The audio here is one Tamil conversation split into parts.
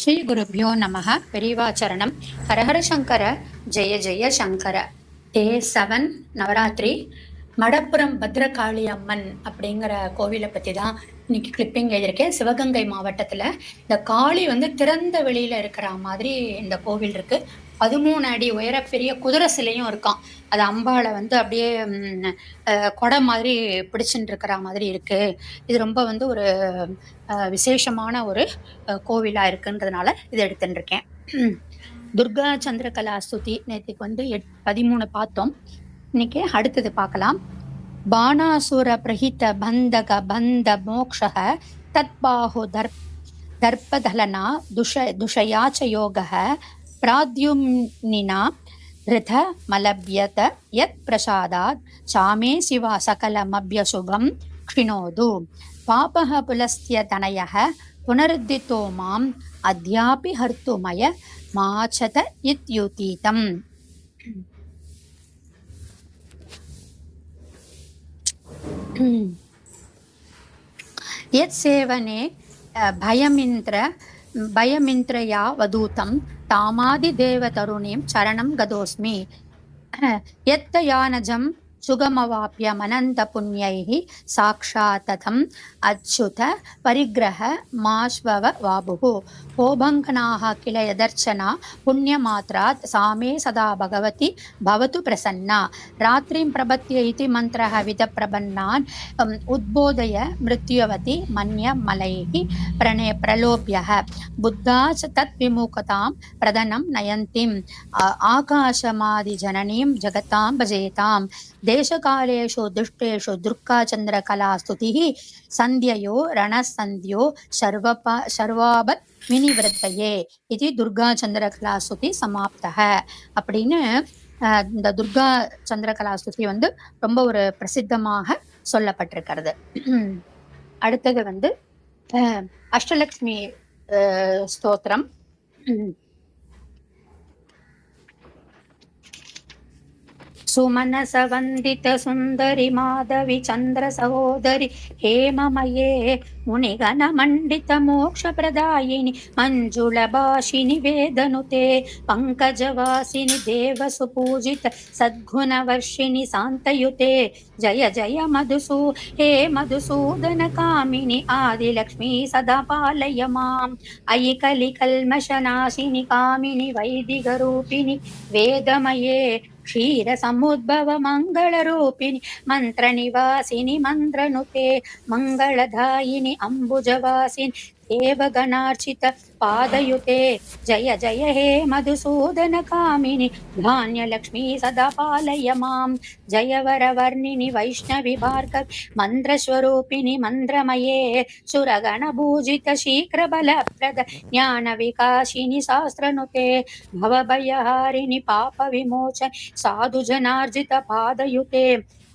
ஸ்ரீ குருப்யோ நமக. பெரிவாச்சரணம். ஹரஹர சங்கர, ஜெய ஜெய சங்கர. டே 7 நவராத்திரி. மடப்புரம் பத்ரகாளி அம்மன் அப்படிங்கிற கோவிலை பற்றி தான் இன்னைக்கு கிளிப்பிங் எழுதியிருக்கேன். சிவகங்கை மாவட்டத்தில் இந்த காளி திறந்த வெளியில் இருக்கிற மாதிரி இந்த கோவில் இருக்கு. 13 அடி உயர பெரிய குதிரை சிலையும் இருக்கான். அது அம்பாளை அப்படியே கொடை மாதிரி பிடிச்சுட்டு இருக்கிற மாதிரி இருக்கு. இது ரொம்ப ஒரு விசேஷமான ஒரு கோவிலாக இருக்குன்றதுனால இதை எடுத்துட்டு இருக்கேன். துர்கா சந்திரகலா ஸ்துதி நேற்றுக்கு 13 பார்த்தோம். இன்னைக்கு அடுத்தது பார்க்கலாம். பானாசுர பிரஹித பந்தக பந்த மோக்ஷக தத்பாஹு தர்பதலனா துஷயாச்ச யோகः பிராத்யும்னினா ரித மலப்யத யத் பிரசாதாத் சாமே சிவா சகலமப்யசுபம் க்ஷிணோது பாபஹ புலஸ்த்ய தனயः புனருத்திதோ மாம் அத்யாபி ஹர்த்துமய மாச்சத இத்யுதீதம். யத் சேவனே பயமிந்திரயா வதூதம் தாமாதி தேவ தருணீம் சரணம் கதோஸ்மி. யத்தயானஜம் சுகமவாப்ய மனந்த புண்ணியைஹி சாக்ஷாத்ததம் அச்சுத பரிகிரஹ மாஸ்வவ வாபுஹு கோபங்கனாஹ கில யதர்ச்சனா புண்ணியமாத்ராத் சாமே சதா பகவதி பவது பிரசன்னா. ராத்ரிம் பிரபத்ய இதி மந்திரஹ வித பிரபன்னான் உத்போதய மிருத்யுவதி மன்ய மலைஹி பிரலோப்யஹ புத்தாச்ச தத் விமுகதாம் பிரதனம் நயந்திம் ஆகாசமாதி ஜனனீம் ஜகதாம் பஜேதாம். தேசகாலேஷு துஷ்டேஷு துர்கா சந்திர கலா ஸ்துதிஹ சந்தியோ ரணசந்தியோ சர்வாபத் வினிவர்த்தயே இது துர்கா சந்திர கலா ஸ்துதி சமாப்தக அப்படின்னு இந்த துர்கா சந்திர கலா ஸ்துதி ரொம்ப ஒரு பிரசித்தமாக சொல்லப்பட்டிருக்கிறது. அடுத்தது அஷ்டலக்ஷ்மி ஸ்தோத்திரம். सुमनस वंदित सुंदरी माधवी चंद्र सहोदरी हेममये मुनिगण मंडित मोक्ष प्रदायिनी मंजुल भाषिनी वेदनुते पंकजवासिनी देव सुपूजित सद्गुण वर्षिणी शांतयुते. जय जय मधुसू हे मधुसूदन कामिनी आदिलक्ष्मी सदा पालय माम्. अयि कलि कल्मषनाशिनी कामिनी वैदिक रूपिणी वेदमये क्षीर समुद्भव मंगल रूपिणी मंत्र निवासिनी मंत्रनुते मंगलदायिनी अंबुजवासिनी देवगणार्चित पादयुते. जय जय हे मधुसूदन कामिनी धान्य लक्ष्मी सदा पालय माम्. जय वरवर्णिनि वैष्णवी भार्गवी मंत्र स्वरूपिणी मंत्रमये सुरगण भूजित शीघ्र बलप्रद ज्ञान विकासिनी शास्त्रनुते भवभयहारिणि पाप विमोचन साधु जनार्जित पादयुते.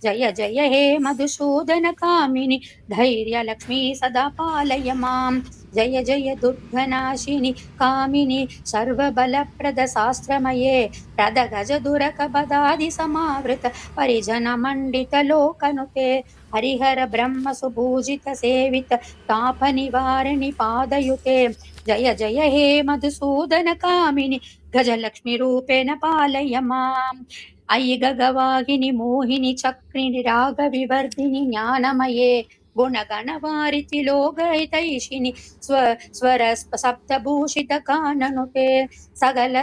जय जय हे मधुसूदन कामिनी धैर्य लक्ष्मी सदा पालय माम्. जय जय दुर्गनाशिनी कामिनी सर्वबलप्रद शास्त्रमये प्रद गज दुरक बदादि समावृत परिजन मंडित लोकनुते हरिहर ब्रह्म सुपूजित सेवित ताप निवारिणि पादयुते. जय जय हे मधुसूदन कामिनी गजलक्ष्मी रूपेण पालय माम्. अयि गगवाहिनी मोहिनी चक्रिणी रागविवर्धिनी ज्ञानमये गुणगणवारिति लोकहितैषिणि स्वर सप्तभूषित काननुते सगल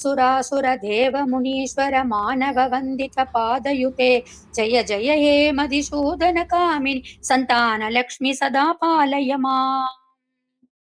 सुरासुर देव मुनीश्वर मानव वंदित पादयुते. जय जय हे मधुसूदन कामिनी संतान लक्ष्मी सदा पालय माम्.